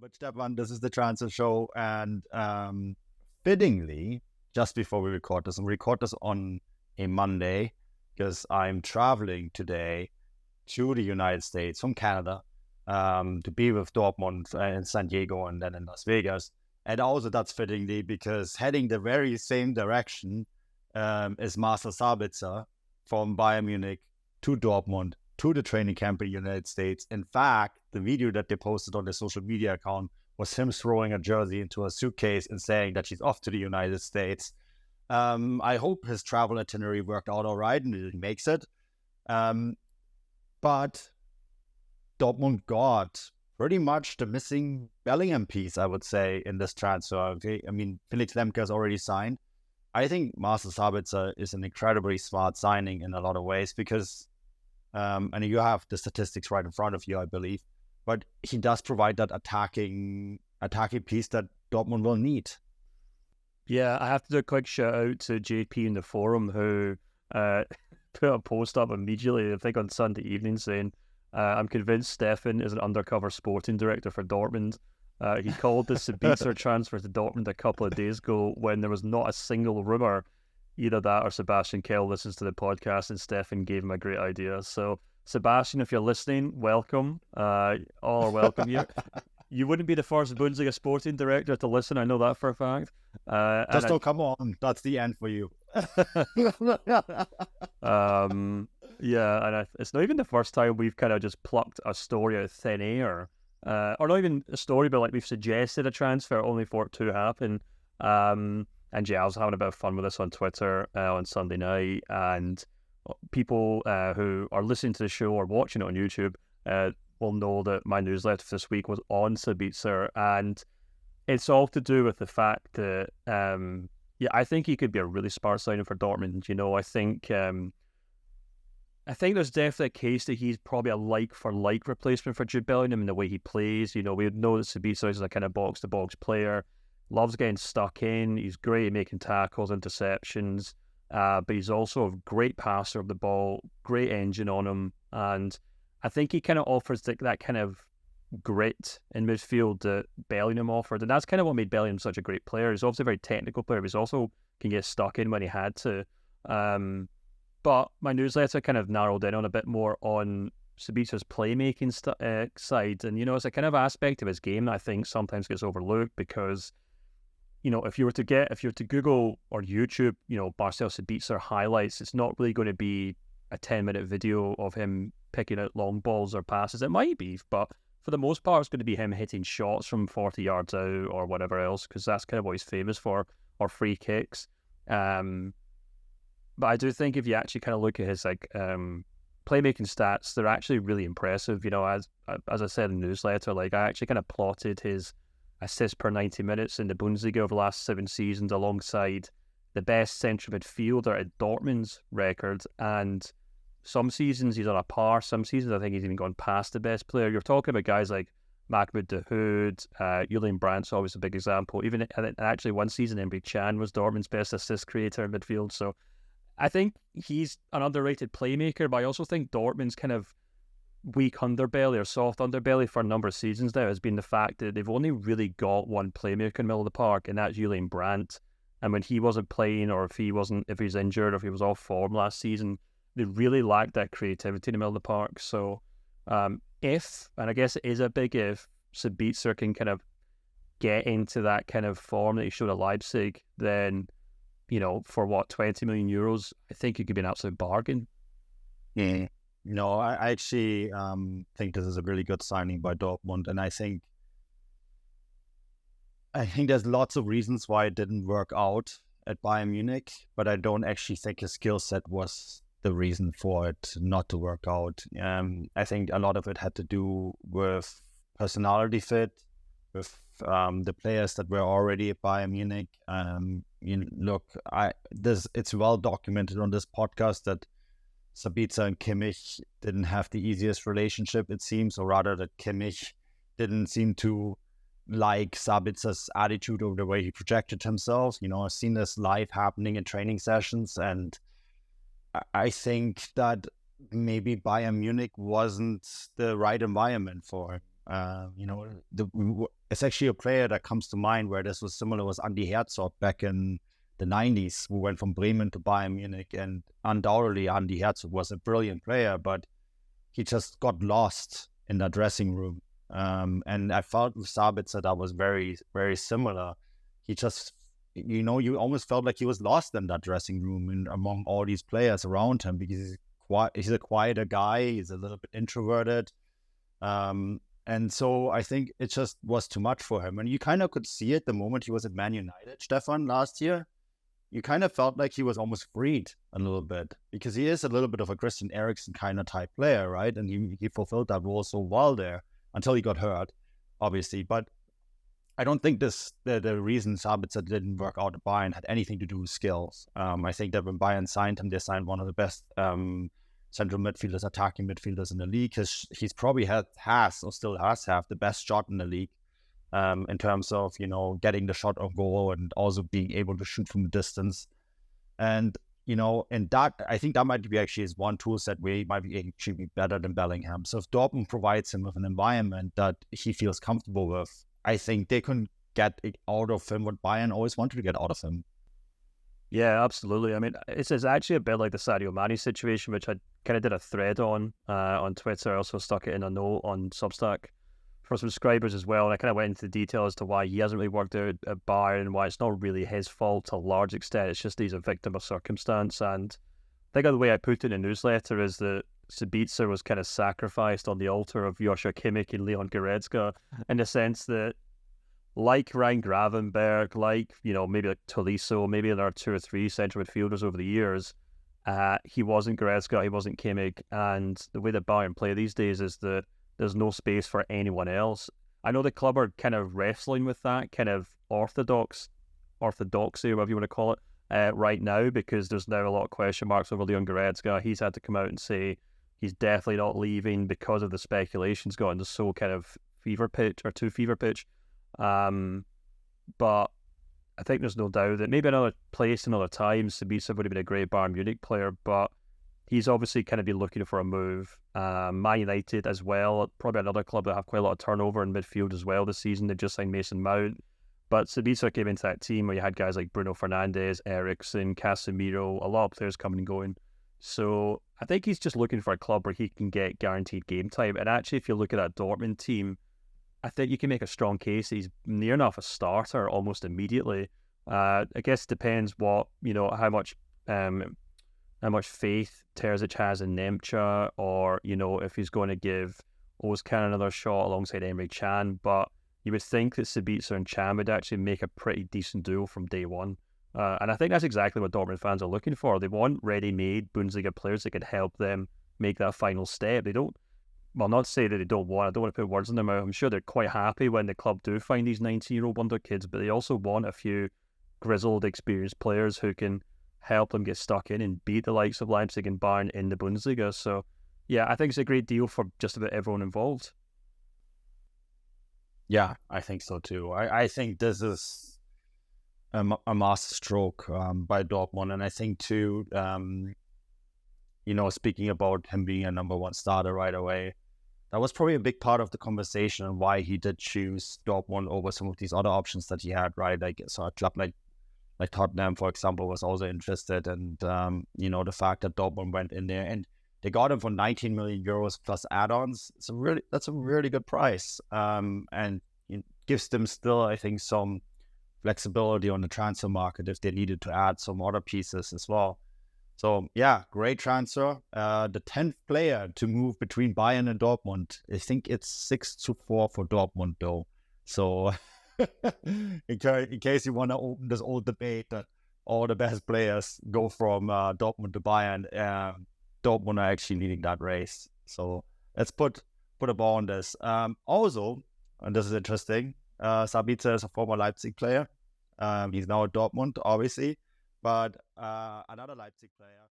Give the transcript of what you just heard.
but Stefan, this is the transfer show, and fittingly, just before we record this, and we record this on a Monday, because I'm traveling today to the United States from Canada to be with Dortmund in San Diego and then in Las Vegas. And also that's fittingly because heading the very same direction is Marcel Sabitzer from Bayern Munich to Dortmund to the training camp in the United States. In fact, the video that they posted on their social media account was him throwing a jersey into a suitcase and saying that she's off to the United States. I hope his travel itinerary worked out all right and he makes it. But Dortmund got pretty much the missing Bellingham piece, I would say, in this transfer. Okay? I mean, Felix Lemke has already signed. I think Marcel Sabitzer is an incredibly smart signing in a lot of ways because, and you have the statistics right in front of you, I believe, but he does provide that attacking piece that Dortmund will need. Yeah, I have to do a quick shout out to JP in the forum who put a post up immediately, I think on Sunday evening, saying, I'm convinced Stefan is an undercover sporting director for Dortmund. He called the Sabitzer transfer to Dortmund a couple of days ago when there was not a single rumour. Either that or Sebastian Kell listens to the podcast and Stefan gave him a great idea. So, Sebastian, if you're listening, welcome. All are welcome here. You wouldn't be the first Bundesliga sporting director to listen, I know that for a fact. Just don't come on, that's the end for you. Yeah, and it's not even the first time we've kind of just plucked a story out of thin air. Or not even a story, but like we've suggested a transfer only for it to happen. And yeah, I was having a bit of fun with this on Twitter on Sunday night, and people who are listening to the show or watching it on YouTube will know that my newsletter for this week was on Sabitzer, and it's all to do with the fact that I think he could be a really smart signing for Dortmund. You know, I think there's definitely a case that he's probably a like-for-like replacement for Jude Bellingham in the way he plays. You know, we know that Sabitzer is a kind of box-to-box player, loves getting stuck in, he's great at making tackles, interceptions, but he's also a great passer of the ball, great engine on him, and I think he kind of offers that kind of grit in midfield that Bellingham offered, and that's kind of what made Bellingham such a great player. He's obviously a very technical player, but he's also can get stuck in when he had to. But my newsletter kind of narrowed in on a bit more on Sabitzer's playmaking side, and you know, it's a kind of aspect of his game that I think sometimes gets overlooked because, you know, if you were to Google or YouTube, you know, Marcel Sabitzer highlights, it's not really going to be a 10-minute video of him picking out long balls or passes. It might be, but for the most part, it's going to be him hitting shots from 40 yards out or whatever else, because that's kind of what he's famous for, or free kicks. But I do think if you actually kind of look at his playmaking stats, they're actually really impressive. You know, as I said in the newsletter, like I actually kind of plotted his assists per 90 minutes in the Bundesliga over the last 7 seasons alongside the best central midfielder at Dortmund's record, and some seasons he's on a par, some seasons I think he's even gone past the best player. You're talking about guys like Mahmoud Dahoud, Julian Brandt's always a big example. Even actually one season, Emre Can was Dortmund's best assist creator in midfield. So I think he's an underrated playmaker, but I also think Dortmund's kind of weak underbelly or soft underbelly for a number of seasons now has been the fact that they've only really got one playmaker in the middle of the park, and that's Julian Brandt. And when he wasn't playing, or if he's injured, or if he was off form last season, they really lacked that creativity in the middle of the park. So if, and I guess it is a big if, Sabitzer can kind of get into that kind of form that he showed at Leipzig, then, you know, for what, 20 million euros, I think it could be an absolute bargain. Yeah. No, I actually think this is a really good signing by Dortmund, and I think there's lots of reasons why it didn't work out at Bayern Munich, but I don't actually think his skill set was the reason for it not to work out. I think a lot of it had to do with personality fit, with the players that were already at Bayern Munich. It's well documented on this podcast that Sabitzer and Kimmich didn't have the easiest relationship, it seems, or rather that Kimmich didn't seem to like Sabitzer's attitude or the way he projected himself. You know, I've seen this live happening in training sessions, and I think that maybe Bayern Munich wasn't the right environment for him. It's actually a player that comes to mind where this was similar was Andy Herzog back in the 90s, who went from Bremen to Bayern Munich. And undoubtedly, Andy Herzog was a brilliant player, but he just got lost in that dressing room. And I felt with Sabitzer that was very, very similar. He just, you almost felt like he was lost in that dressing room and among all these players around him, because he's a quieter guy. He's a little bit introverted. And so I think it just was too much for him. And you kind of could see it the moment he was at Man United, Stefan, last year. You kind of felt like he was almost freed a little bit, because he is a little bit of a Christian Eriksen kind of type player, right? And he fulfilled that role so well there until he got hurt, obviously. But I don't think the reason Sabitzer didn't work out at Bayern had anything to do with skills. I think that when Bayern signed him, they signed one of the best central midfielders, attacking midfielders in the league, because he's probably has the best shot in the league. In terms of, getting the shot on goal and also being able to shoot from the distance. And, and that, I think that might be actually his one tool set where he might be actually be better than Bellingham. So if Dortmund provides him with an environment that he feels comfortable with, I think they can get out of him what Bayern always wanted to get out of him. Yeah, absolutely. I mean, it's actually a bit like the Sadio Mane situation, which I kind of did a thread on Twitter. I also stuck it in a note on Substack for subscribers as well, and I kind of went into the detail as to why he hasn't really worked out at Bayern and why it's not really his fault to a large extent. It's just he's a victim of circumstance. And I think the way I put it in the newsletter is that Sabitzer was kind of sacrificed on the altar of Joshua Kimmich and Leon Goretzka, in the sense that, like Ryan Gravenberg, like, maybe like Tolisso, maybe there are 2 or 3 central midfielders over the years, he wasn't Goretzka, he wasn't Kimmich. And the way that Bayern play these days is that there's no space for anyone else. I know the club are kind of wrestling with that kind of orthodoxy, whatever you want to call it, right now, because there's now a lot of question marks over Leon Goretzka. He's had to come out and say he's definitely not leaving because of the speculations got into so kind of fever pitch. But I think there's no doubt that maybe another place, another time, Sabitzer would have been a great Bayern Munich player, but he's obviously kind of been looking for a move. Man United as well, probably another club that have quite a lot of turnover in midfield as well this season. They've just signed Mason Mount. But Sabitzer came into that team where you had guys like Bruno Fernandes, Eriksen, Casemiro, a lot of players coming and going. So I think he's just looking for a club where he can get guaranteed game time. And actually, if you look at that Dortmund team, I think you can make a strong case he's near enough a starter almost immediately. I guess it depends what, how much faith Terzic has in Nemcha, or, if he's going to give Özcan another shot alongside Emre Can. But you would think that Sabitzer and Can would actually make a pretty decent duo from day one. And I think that's exactly what Dortmund fans are looking for. They want ready-made Bundesliga players that could help them make that final step. They don't, well, not to say that they don't want, I don't want to put words in their mouth. I'm sure they're quite happy when the club do find these 19-year-old wonder kids, but they also want a few grizzled, experienced players who can help them get stuck in and beat the likes of Leipzig and Bayern in the Bundesliga. So, yeah, I think it's a great deal for just about everyone involved. Yeah, I think so too. I think this is a master stroke by Dortmund. And I think too, speaking about him being a number one starter right away, that was probably a big part of the conversation and why he did choose Dortmund over some of these other options that he had, right? Like, so a club like Tottenham, for example, was also interested. And, the fact that Dortmund went in there and they got him for 19 million euros plus add-ons. That's a really good price. And it gives them still, I think, some flexibility on the transfer market if they needed to add some other pieces as well. So, yeah, great transfer. The 10th player to move between Bayern and Dortmund. I think it's 6-4 for Dortmund, though. So, in case you want to open this old debate that all the best players go from Dortmund to Bayern, Dortmund are actually leading that race. So, let's put a ball on this. Also, and this is interesting, Sabitzer is a former Leipzig player. He's now at Dortmund, obviously. But another Leipzig player